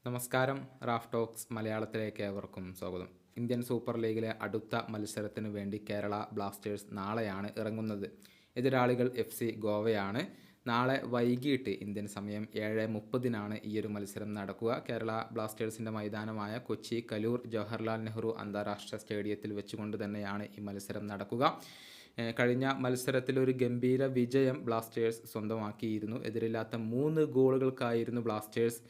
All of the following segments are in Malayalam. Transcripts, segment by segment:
നമസ്കാരം. റാഫ് ടോക്സ് മലയാളത്തിലേക്ക് ഏവർക്കും സ്വാഗതം. ഇന്ത്യൻ സൂപ്പർ ലീഗിലെ അടുത്ത മത്സരത്തിന് വേണ്ടി കേരള ബ്ലാസ്റ്റേഴ്സ് നാളെയാണ് ഇറങ്ങുന്നത്. എതിരാളികൾ FC ഗോവയാണ്. നാളെ വൈകിട്ട് ഇന്ത്യൻ സമയം 7:30 ഈ ഒരു മത്സരം നടക്കുക. കേരള ബ്ലാസ്റ്റേഴ്സിൻ്റെ മൈതാനമായ കൊച്ചി കലൂർ ജവഹർലാൽ നെഹ്റു അന്താരാഷ്ട്ര സ്റ്റേഡിയത്തിൽ വെച്ചുകൊണ്ട് തന്നെയാണ് ഈ മത്സരം നടക്കുക. കഴിഞ്ഞ മത്സരത്തിൽ ഒരു ഗംഭീര വിജയം ബ്ലാസ്റ്റേഴ്സ് സ്വന്തമാക്കിയിരുന്നു. എതിരില്ലാത്ത 3 ഗോളുകൾക്കായിരുന്നു ബ്ലാസ്റ്റേഴ്സ്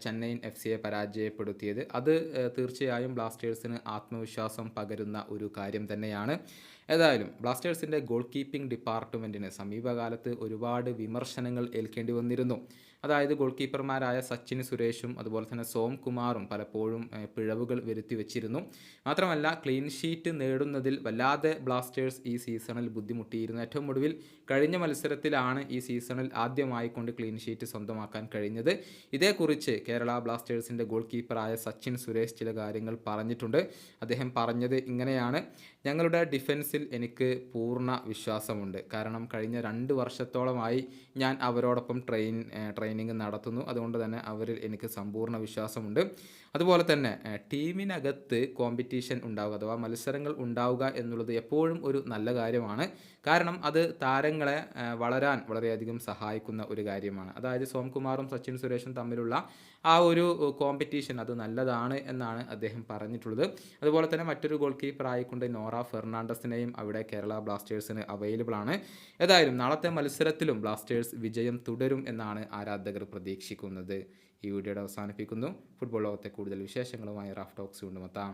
ചെന്നൈയിൻ FCയെ പരാജയപ്പെടുത്തിയത്. അത് തീർച്ചയായും ബ്ലാസ്റ്റേഴ്സിന് ആത്മവിശ്വാസം പകരുന്ന ഒരു കാര്യം തന്നെയാണ്. ഏതായാലും ബ്ലാസ്റ്റേഴ്സിൻ്റെ ഗോൾ കീപ്പിംഗ് ഡിപ്പാർട്ട്മെൻറ്റിന് സമീപകാലത്ത് ഒരുപാട് വിമർശനങ്ങൾ ഏൽക്കേണ്ടി വന്നിരുന്നു. അതായത് ഗോൾ കീപ്പർമാരായ സച്ചിൻ സുരേഷും അതുപോലെ തന്നെ സോം കുമാറും പലപ്പോഴും പിഴവുകൾ വരുത്തി വച്ചിരുന്നു. മാത്രമല്ല ക്ലീൻ ഷീറ്റ് നേടുന്നതിൽ വല്ലാതെ ബ്ലാസ്റ്റേഴ്സ് ഈ സീസണിൽ ബുദ്ധിമുട്ടിയിരുന്നു. ഏറ്റവും ഒടുവിൽ കഴിഞ്ഞ മത്സരത്തിലാണ് ഈ സീസണിൽ ആദ്യമായിക്കൊണ്ട് ക്ലീൻ ഷീറ്റ് സ്വന്തമാക്കാൻ കഴിഞ്ഞത്. ഇതേക്കുറിച്ച് കേരള ബ്ലാസ്റ്റേഴ്സിൻ്റെ ഗോൾ കീപ്പറായ സച്ചിൻ സുരേഷ് ചില കാര്യങ്ങൾ പറഞ്ഞിട്ടുണ്ട്. അദ്ദേഹം പറഞ്ഞത് ഇങ്ങനെയാണ്: ഞങ്ങളുടെ ഡിഫൻസിൽ എനിക്ക് പൂർണ്ണ വിശ്വാസമുണ്ട്. കാരണം കഴിഞ്ഞ 2 വർഷത്തോളമായി ഞാൻ അവരോടൊപ്പം ട്രെയിനിങ് നടത്തുന്നു. അതുകൊണ്ട് തന്നെ അവരിൽ എനിക്ക് സമ്പൂർണ്ണ വിശ്വാസമുണ്ട്. അതുപോലെ തന്നെ ടീമിനകത്ത് കോമ്പറ്റീഷൻ ഉണ്ടാവുക അഥവാ മത്സരങ്ങൾ ഉണ്ടാവുക എന്നുള്ളത് എപ്പോഴും ഒരു നല്ല കാര്യമാണ്. കാരണം അത് താരങ്ങളെ വളരാൻ വളരെയധികം സഹായിക്കുന്ന ഒരു കാര്യമാണ്. അതായത് സോംകുമാറും സച്ചിൻ സുരേഷും തമ്മിലുള്ള ആ ഒരു കോമ്പറ്റീഷൻ അത് നല്ലതാണ് എന്നാണ് അദ്ദേഹം പറഞ്ഞിട്ടുള്ളത്. അതുപോലെ തന്നെ മറ്റൊരു ഗോൾ കീപ്പർ ആയിക്കൊണ്ട് നോറ ഫെർണാണ്ടസിനെയും അവിടെ കേരള ബ്ലാസ്റ്റേഴ്സിന് അവൈലബിൾ ആണ്. ഏതായാലും നാളത്തെ മത്സരത്തിലും ബ്ലാസ്റ്റേഴ്സ് വിജയം തുടരും എന്നാണ് ആരാധകർ പ്രതീക്ഷിക്കുന്നത്. ഈ വീഡിയോയുടെ അവസാനിപ്പിക്കുന്നു. ഫുട്ബോൾ ലോകത്തെ കൂടുതൽ വിശേഷങ്ങളുമായി റാഫ് ടോക്സ് കൊണ്ടുമെത്താം.